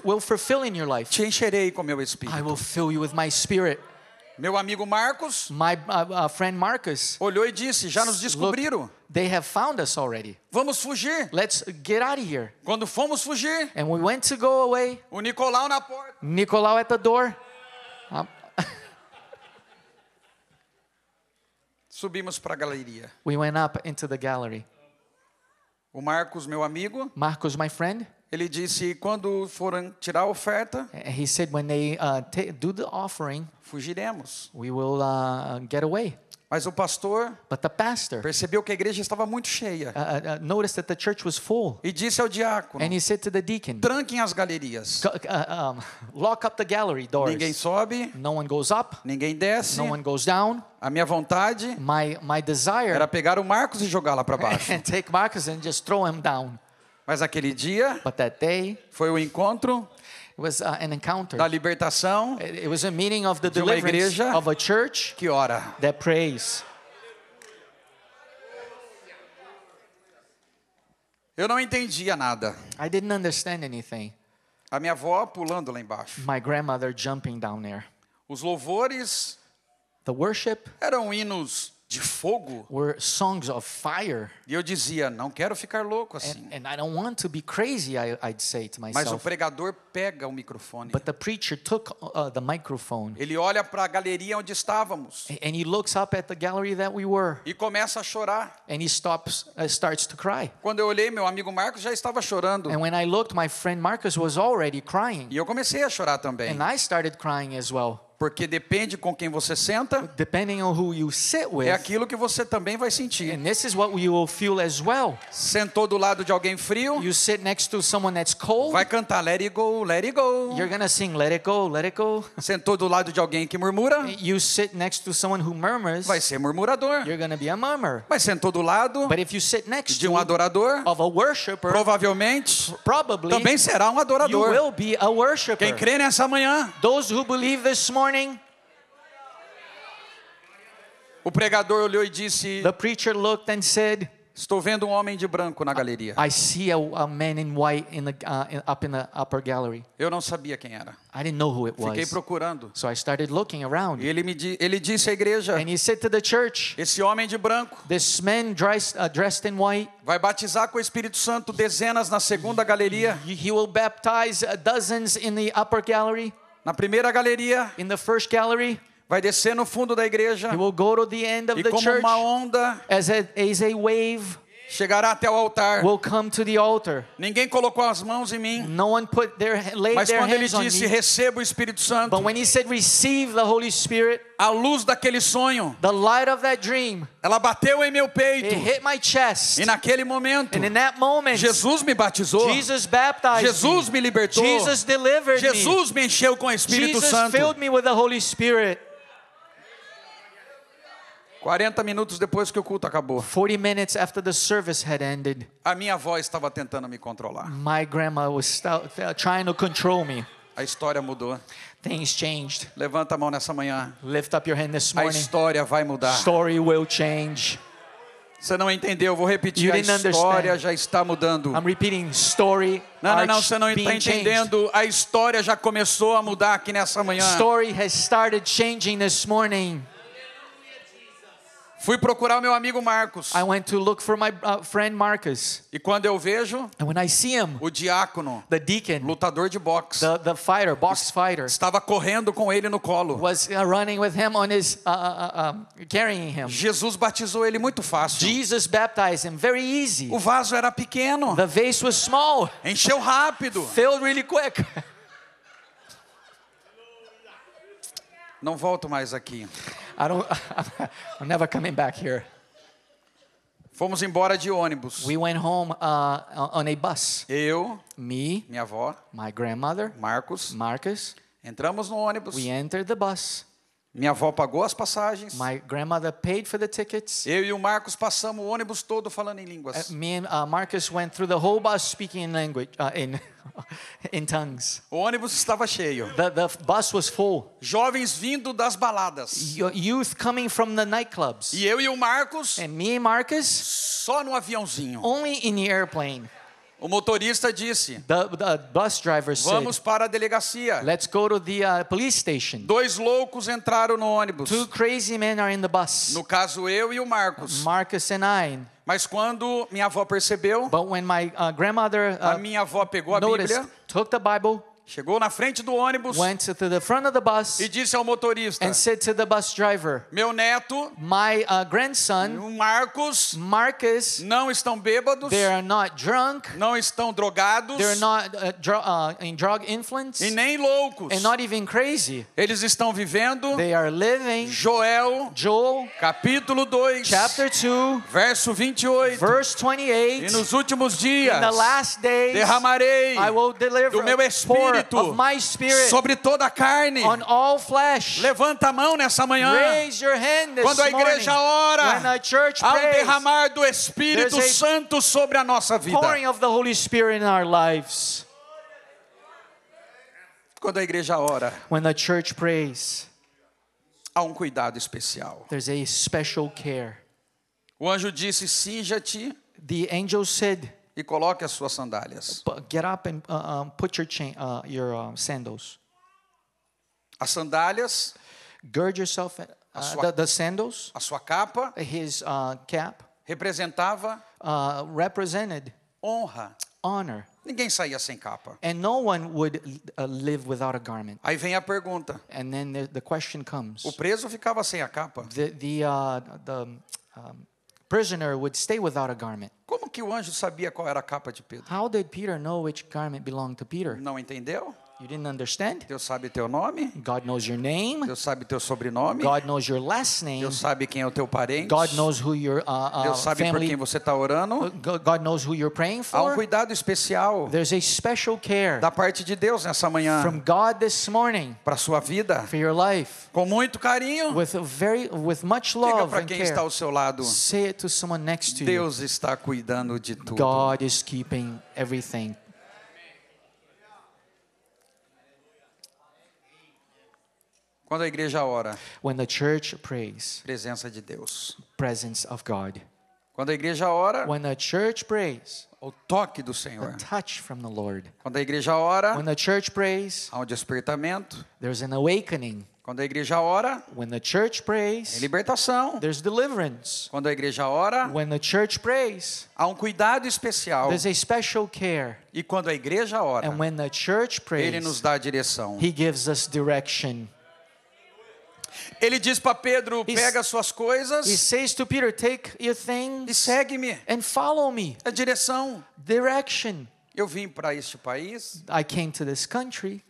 will fulfill in your life. Te encherei com meu I espírito. will fill you with my spirit. Meu amigo Marcos My friend Marcus, olhou e disse: já nos descobriram. they have found us already. Vamos fugir. Let's get out of here. Quando fomos fugir, And we went to go away. o Nicolau na porta. Nicolau at the door. Subimos para a galeria. We went up into the gallery. O Marcos, meu amigo, Marcos, my friend, ele disse: quando forem tirar a oferta, he said, when they do the offering, fugiremos. we will get away. Mas o pastor But the pastor percebeu que a igreja estava muito cheia noticed that the church was full. e disse ao diácono: And he said to the deacon, tranquem as galerias. lock up the gallery doors. Ninguém sobe, No one goes up, ninguém desce. no one goes down. A minha vontade My desire era pegar o Marcos e jogá-la para baixo. and take Marcus and just throw him down. Mas aquele dia But that day, foi o encontro it was an encounter. da libertação It was a meeting of the de uma deliverance igreja of a church que ora. that prays. Eu não entendia nada. I didn't understand anything. A minha avó pulando lá embaixo. My grandmother jumping down there. Os louvores The worship eram hinos de fogo. were songs of fire. E eu dizia: não quero ficar louco assim. And I don't want to be crazy, I'd say to Mas o myself. pregador pega o microfone. But the preacher took the microphone Ele olha para a galeria onde estávamos and he looks up at the gallery that we were e começa a chorar. and he starts to cry. Quando eu olhei, meu amigo Marcos já estava chorando. And when I looked, my friend Marcus was already crying. E eu comecei a chorar também. And I started crying as well. Porque depende com quem você senta, Depending on who you sit with, é aquilo que você também vai sentir. and this is what you will feel as well. Sentou do lado de alguém frio, You sit next to someone that's cold, vai cantar Let It Go, Let It Go. you're gonna sing let it go, let it go. Sentou do lado de alguém que murmura, You sit next to someone who murmurs, vai ser murmurador. you're gonna be a murmur. Mas sentou do lado But if you sit next de um to adorador, of a worshiper, provavelmente probably também será um you adorador. will be a worshiper. Quem crê nessa manhã, Those who believe this morning, o pregador olhou e disse: the preacher looked and said, Estou vendo um homem de branco na galeria. I see a man in white up in the upper gallery. Eu não sabia quem era. I didn't know who it Fiquei was. procurando. So I started looking around. E ele disse à igreja, And he said to the church, esse homem de branco this man dressed in white, vai batizar com o Espírito Santo dezenas na segunda galeria. he will baptize dozens in the upper gallery. Na primeira galeria, In the first gallery, vai descer no fundo da igreja. he will go to the end of E the como church uma onda, as a wave chegará até o altar. will come to the altar. Ninguém colocou as mãos em mim. No one laid Mas their quando ele hands on disse, me. receba o Espírito Santo, But when he said, receive the Holy Spirit, a luz daquele sonho, the light of that dream, ela bateu em meu peito. it hit my chest. E naquele momento, And in that moment, Jesus me batizou. Jesus baptized Jesus me me. libertou. Jesus delivered me. Jesus me encheu com o Espírito Jesus Santo. filled me with the Holy Spirit. 40 minutos depois que o culto acabou, 40 minutes after the service had ended, a minha avó estava tentando me controlar. my grandma was trying to control me. A história mudou. Things changed. Levanta a mão nessa manhã. Lift up your hand this A morning. história vai mudar. Story will change. Você não entendeu, eu vou repetir. You A didn't história understand. já está mudando. I'm repeating story. Não, você não está being changed. entendendo. A história já começou a mudar aqui nessa manhã. Story has started changing this morning. Fui procurar o meu amigo Marcos. I went to look for my friend Marcus. E quando eu vejo, And when I see him, o diácono, the deacon, lutador de boxe, the fighter, box fighter, estava correndo com ele no colo. was running with him on his, carrying him. Jesus batizou ele muito fácil. Jesus baptized him very easy. O vaso era pequeno, The vase was small, encheu rápido. filled really quick. Não volto mais aqui. I'm never coming back here. Fomos embora de ônibus. We went home on a bus. Eu, Me, minha avó, my grandmother, Marcos, Marcus, entramos no ônibus. we entered the bus. Minha avó pagou as passagens. My grandmother paid for the tickets. Eu e o Marcos passamos o ônibus todo falando em línguas. Me and Marcus went through the whole bus speaking in language, in tongues. O ônibus estava cheio. The bus was full. Jovens vindo das baladas. Youth coming from the nightclubs. E eu e o Marcos And me and Marcus só no aviãozinho. only in the airplane. O motorista disse, The bus driver said, vamos para a delegacia. let's go to the police station. 2 loucos entraram no ônibus. 2 crazy men are in the bus. No caso, eu e o Marcos. Marcus and I. Mas quando minha avó percebeu, But when my grandmother a minha avó pegou a noticed, Bíblia, took the Bible, chegou na frente do ônibus went to the front of the bus e disse ao motorista, and said to the bus driver, meu neto my e grandson, o Marcos Marcus, não estão bêbados, they are not drunk, não estão drogados they're not in drug influence, e nem loucos. and not even crazy. Eles estão vivendo They are living, Joel, Joel, capítulo 2, chapter 2, verso 28. verse E 28, nos últimos dias in the last days, derramarei I will deliver do meu pour espírito of my spirit sobre toda a carne. on all flesh. Levanta a mão nessa manhã. Raise your hand this Quando a morning. igreja ora, When the church ao prays, derramar do Espírito there's a Santo sobre a nossa vida. pouring of the Holy Spirit in our lives. Quando a igreja ora, When the church prays, há um cuidado especial. there's a special care. O anjo disse, cinja-te The angel said, e coloque as suas sandálias. get up and put your sandals. As sandálias, Gird yourself, the sandals, a sua capa, his cap, representava represented honra. honor. Ninguém saía sem capa. And no one would live without a garment. Aí vem a pergunta. And then the question comes. O preso ficava sem a capa. The prisoner would stay without a garment. Como que o anjo sabia qual era a capa de Pedro? How did Peter know which garment belonged to Peter? Não entendeu? You didn't understand? Deus sabe teu nome, God knows your name. Deus sabe teu sobrenome, God knows your last name. Deus sabe quem é o teu parente, God knows who your Deus sabe por family. quem você está orando. God knows who you're praying Há um for. cuidado especial There's a special care da parte de Deus nessa manhã from God this morning para sua vida, for your life. com muito carinho. With much Diga love para and quem está care. ao seu lado, Say it to someone next to you. Deus está cuidando de tudo. God is keeping everything. Quando a igreja ora, When the church prays, presença de Deus. presence of God. Quando a igreja ora, When the church prays, o toque do a Senhor. touch from the Lord. Quando a igreja ora, When the church prays, há um despertamento. there's an awakening. Quando a igreja ora, When the church é prays, libertação. there's deliverance. Quando a igreja ora, When the church prays, há um cuidado especial. there's a special care. E quando a igreja ora, And when the church Ele nos prays, dá a direção. He gives us direction. Ele diz para Pedro, He's- pega suas He coisas says to Peter, take your e things segue-me. and follow me. A direção. Direction. Eu vim para este país. I came to this country.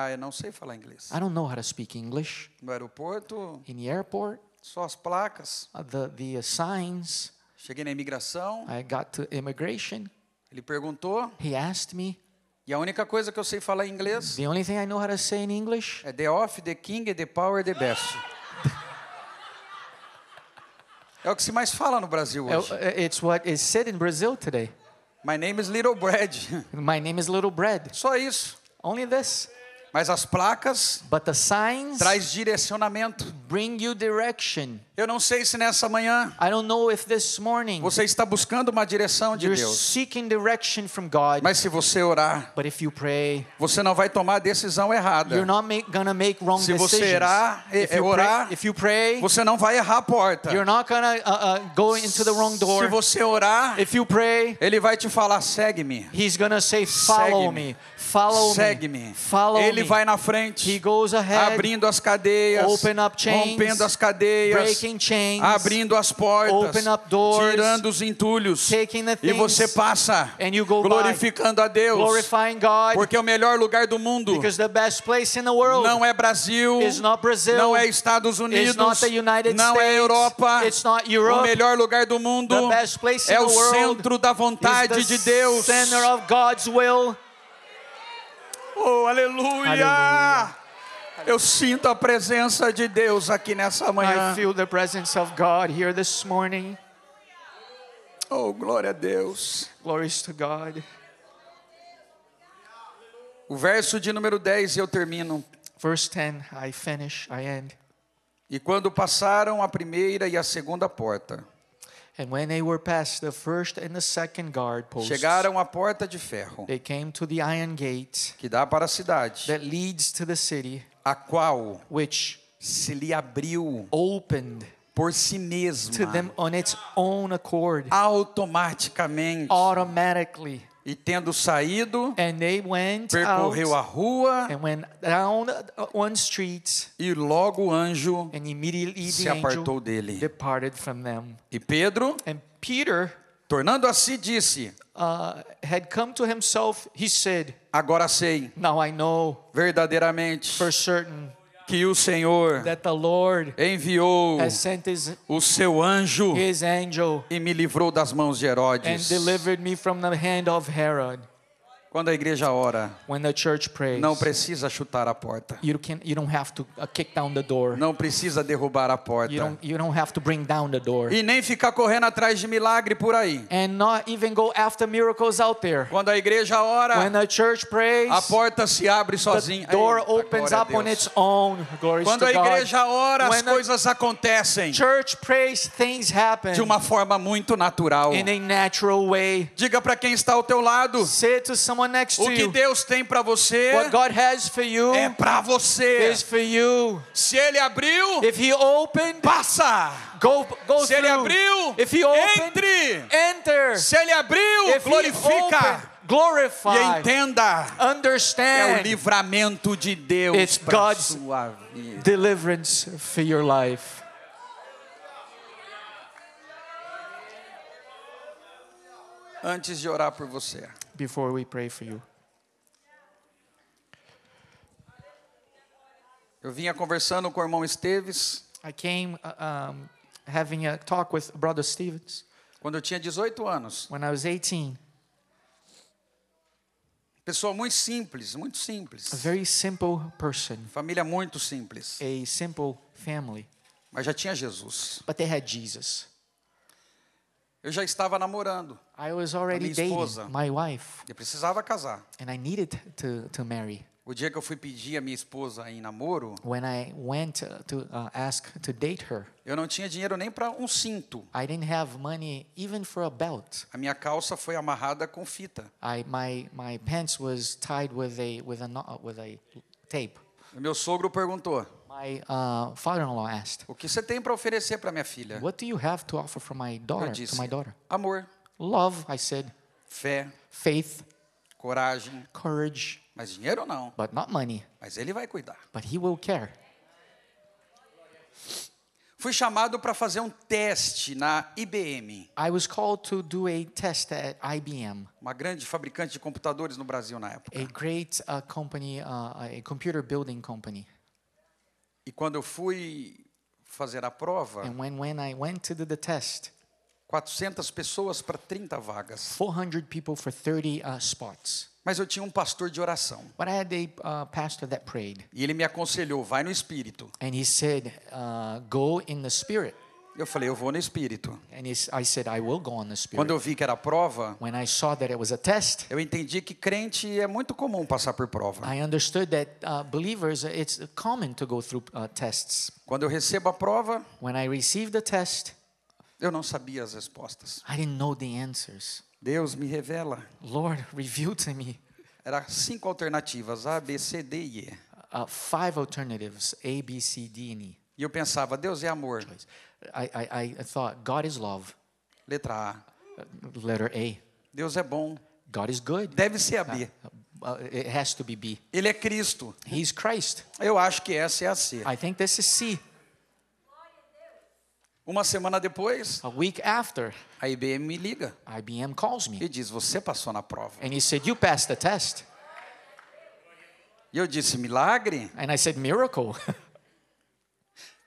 Eu não sei falar inglês. I don't know how to speak English. No aeroporto, In the airport, só as placas. the signs, Cheguei na imigração, I got to immigration. ele perguntou. He asked me. E a única coisa que eu sei falar em inglês The only thing I know how to say in English, é the off, the king, the power, the best. É o que se mais fala no Brasil hoje. it's what is said in Brazil today. My name is Little Bread. My name is Little Bread. Só isso. Only this. Mas as placas But the signs traz direcionamento. bring you direction. Eu não sei se nessa manhã I don't know if this morning você está buscando uma direção de you're Deus. seeking direction from God. Mas se você orar, But if you pray, você não vai tomar a decisão errada. you're not gonna make wrong Se você decisions. orar, If you pray, você não vai errar a porta. you're not gonna go into the wrong Se door. você orar, If you pray, Ele vai te falar, segue-me. He's gonna say, follow Segue-me. me, follow me, Segue-me. follow Ele me. vai na frente, He goes ahead, abrindo as cadeias, open up chains, rompendo as cadeias, breaking chains, abrindo as portas, open up doors, tirando os entulhos. taking the E você things, passa and you go by, glorificando a Deus. glorifying God, Porque o melhor lugar do mundo because the best place in the world não é Brasil, is not Brazil, não é Estados Unidos, is not the United não é States, Europa. it's not O Europe. melhor lugar do mundo The best place é in o the world centro da vontade is the de Deus. center of God's will. Oh, aleluia! Aleluia. Eu sinto a presença de Deus aqui nessa manhã. I feel the presence of God here this morning. Oh, glória a Deus. Glories to God. O verso de número 10 eu termino. Verse 10, I end. E quando passaram a primeira e a segunda porta, And when they were past the first and the second guard posts, chegaram à porta de ferro, they came to the iron gate que dá para a cidade, that leads to the city, a qual which se lhe abriu opened por si to mesma, them on its own accord, automaticamente. automatically. E tendo saído, And they went percorreu a out rua, and went down one street, e logo o anjo and immediately se the apartou angel dele. departed from them. E Pedro, And Peter tornando a si, disse: had come to himself. He said, agora sei now I know verdadeiramente for certain que o Senhor that the Lord enviou has sent o seu anjo his angel e me livrou das mãos de and Herodes. delivered me from the hand of Herod. Quando a igreja ora, When the church prays, não precisa chutar a porta. you don't have to kick down the door. Não precisa derrubar a porta. You don't have to bring down the door. E nem ficar correndo atrás de milagre por aí. And not even go after miracles out there. Quando a igreja ora, When the church prays, a porta se abre the sozinha. door Eita, opens glória a up on Deus. its own. Glory Quando to a God. igreja ora, as When the coisas acontecem church prays, things happen de uma forma muito natural. in a natural way. Diga para quem está ao teu lado, Say to someone next o to que you, Deus tem para você what God has for you é para você. is for you. Se Ele abriu, If He opened, passa. go Se Ele through. abriu, If He opened, entre. enter. Se Ele abriu, If He glorifica. opened, glorify. E entenda, é o Understand. livramento de Deus It's para God's sua vida. deliverance for your life. Antes de orar por você, Before we pray for you, eu vinha conversando com o irmão Esteves I came having a talk with Brother Stevens quando eu tinha 18 anos. when I was 18. Pessoa muito simples, muito simples. A very simple person, Família muito simples, a simple family, mas já tinha Jesus. but they had Jesus. Eu já estava namorando, I was already minha dating esposa. my wife, eu precisava casar. and I needed to marry. O dia que eu fui pedir a minha esposa em namoro, when I went to ask to date her, eu não tinha dinheiro nem para um cinto. I didn't have money even for a belt. A minha calça foi amarrada com fita. My pants was tied with a tape. O meu sogro perguntou: My father-in-law asked, o que você tem para oferecer para minha filha? "What do you have to offer for my Eu daughter?" disse: To my daughter, amor, love, I said, fé, faith, coragem, courage, mas dinheiro não. but not money. Mas ele vai cuidar. But he will care. Fui chamado para fazer um teste na IBM, I was called to do a test at IBM, uma grande fabricante de computadores no Brasil na época. a great company, a computer building company. E quando eu fui fazer a prova, And when I went to do the test, 400 pessoas para 30 vagas. 400 people for 30 spots. Mas eu tinha um pastor de oração. But I had a pastor that prayed, E ele me aconselhou: vai no Espírito. and he said, "Go in the Spirit." Eu falei: eu vou no Espírito. And I said, "I will go on the Quando Spirit." eu vi que era prova, When I saw that it was a test, eu entendi que crente é muito comum passar por prova. I understood that believers, it's common to go through tests. Quando eu recebo a prova, When I received the test, eu não sabia as respostas. I didn't know the answers. Deus me revela. Lord revealed to me Eram 5 alternativas: A, B, C, D e E. 5 alternatives, A, B, C, D, and E. E eu pensava: Deus é amor. I thought, God is love. Letra A. Letter A. Deus é bom. God is good. Deve ser a B. It has to be B. Ele é Cristo. He's Christ. Eu acho que essa é a C. I think this is C. Uma semana depois, A week after, a IBM me liga IBM calls e me. diz: você passou na prova. And he said, "You passed the test." E eu disse: milagre? And I said, "Miracle."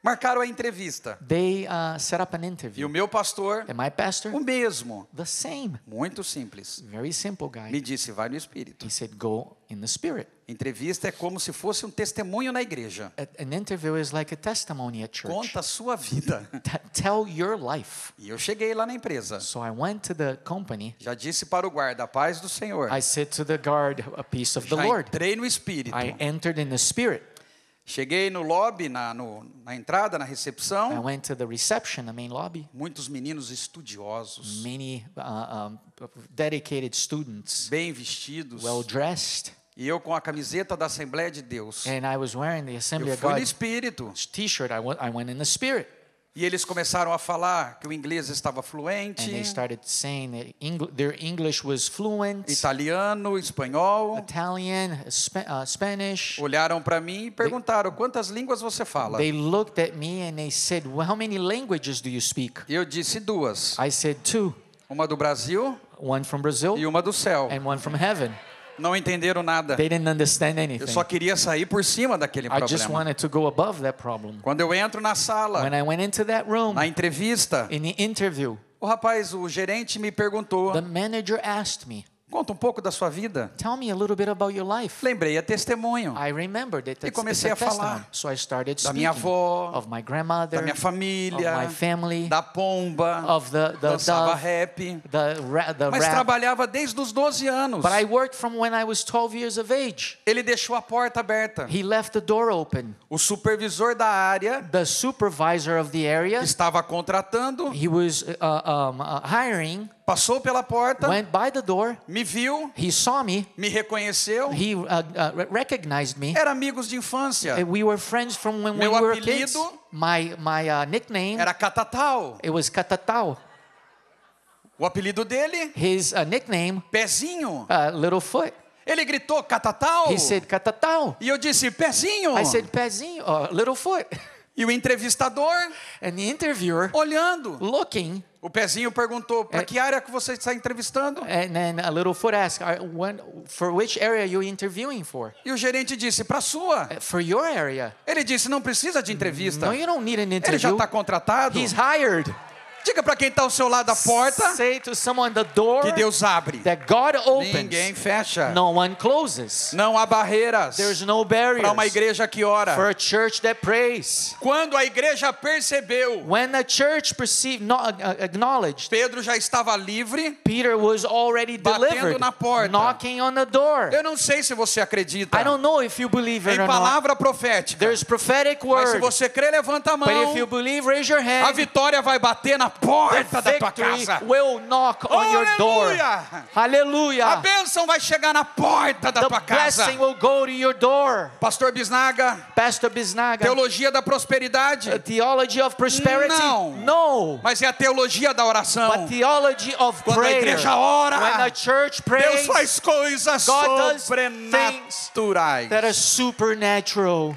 Marcaram a entrevista. They set up an E o interview. meu pastor, And my pastor, o mesmo, the same. muito simples, Very simple guy. me disse: vai no Espírito. He said, "Go in the Spirit." Entrevista é como se fosse um testemunho na igreja. An interview is like a testimony at church. Conta a sua vida. Tell your life. E eu cheguei lá na empresa. So I went to the company. Já disse para o guarda: a paz do Senhor. I said to the guard, "A piece of the Já Lord." entrei no Espírito. I entered in the Spirit. Cheguei no lobby, na entrada, na I recepção. went to the reception, the main lobby. Muitos meninos estudiosos, Many dedicated students, bem vestidos. well dressed. E eu com a camiseta da Assembleia de Deus. And I was wearing the Assembly Eu of fui no God Espírito. t-shirt. I went in the Spirit. E eles começaram a falar que o inglês estava And fluente, they started saying that their English was fluent, italiano, espanhol. Italian, Spanish. Olharam para mim e perguntaram: quantas línguas você fala? They looked at me and they said, "Well, how many languages do you speak?" E eu disse 2. I said 2. Uma do Brasil One from Brazil e uma do céu. and one from heaven. Não entenderam nada. They didn't understand Eu anything. só queria sair por cima daquele I just problema. wanted to go above that problem. Quando eu entro na sala, When I went into that room, na entrevista, in the interview, o gerente me perguntou: the manager asked me, conta um pouco da sua vida. "Tell me a little bit about your life." Lembrei a testemunho I remembered it. E It's comecei a a falar testimony. So I started da speaking minha avó, of my grandmother, da minha família, of my family, da pomba, of the dançava dove, rap, the mas rap. trabalhava desde os 12 anos. But I worked from when I was 12 years of age. Ele deixou a porta aberta. He left the door open. O supervisor da área The supervisor of the area, estava contratando, he was hiring, passou pela porta, went by the door. me viu, He saw me. me reconheceu. He recognized me. Era amigos de infância. We were friends from when we Meu were kids. apelido My nickname, Era Catatal. it was Catatao. O apelido dele, His nickname, Pezinho. Littlefoot. Ele gritou Catatal. He said Catatao. E eu disse Pezinho. I said Pezinho, Littlefoot. E o entrevistador And the interviewer, olhando. looking, O Pezinho perguntou: para que área que você está entrevistando? and then Littlefoot asked, "For which area are you interviewing for?" E o gerente disse: para a sua. For your area. Ele disse: não precisa de entrevista. No, you don't need an Ele já interview. está contratado. He's hired. Diga para quem está ao seu lado da porta Say to someone, the door que Deus abre. that God opens, Ninguém fecha. no one closes. Não há barreiras There's no para uma barriers igreja que ora. for a church that prays. Quando a igreja percebeu, When the church perceived, acknowledged, Pedro já estava livre. Peter was already Batendo delivered, na porta. knocking on the door. Eu não sei se você acredita I don't know if you believe it em or not. palavra profética, There's prophetic mas se word. você crê, levanta a mão. But if you believe, raise your A hand. vitória vai bater na porta da tua Victory casa. will knock on your door. Aleluia! A Hallelujah. bênção vai chegar na porta da The tua casa. blessing will go to your door. Pastor Bisnaga, Pastor Bisnaga, teologia da prosperidade. a theology of prosperity? Não. No. Mas é a teologia da oração. But theology of Quando a prayer. igreja ora, When the church Deus prays, faz coisas God does sobrenaturais. that are supernatural.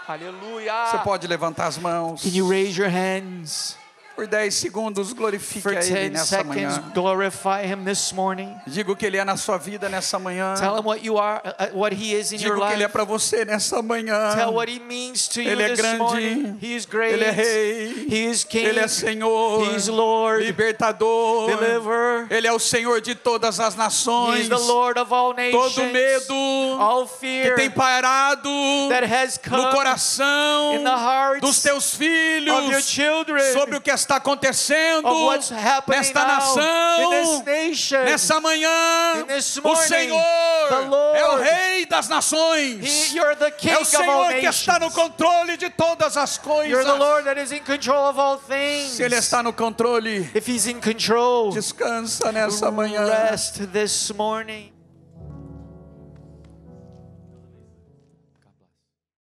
Você Hallelujah. pode levantar as mãos. Can you raise your hands? Por 10 segundos, glorifique For a Ele 10 nessa seconds, manhã. glorify Him this morning. Diga o que Ele é na sua vida nessa manhã. Tell Him what you are, what He is in Diga your o que Ele é life. para você nessa manhã. Tell what He means to you Ele é this grande. morning. He is great. Ele é Rei. He is King. Ele é Senhor. He is Lord. Libertador. Deliverer. Ele é o Senhor de todas as He nações. is the Lord of all nations. Todo medo All que fear tem pairado that has come no coração in the hearts dos teus of your filhos children sobre o que está acontecendo of what's happening nesta now nação, in this nation. nessa manhã. In this O morning, Senhor the Lord, é o Rei das nações. You're the King É o of all Senhor que nations. está no controle de todas as coisas. You're the Lord that is in control of all things. Se Ele está no controle, If He's in control, descansa nessa manhã. rest this morning.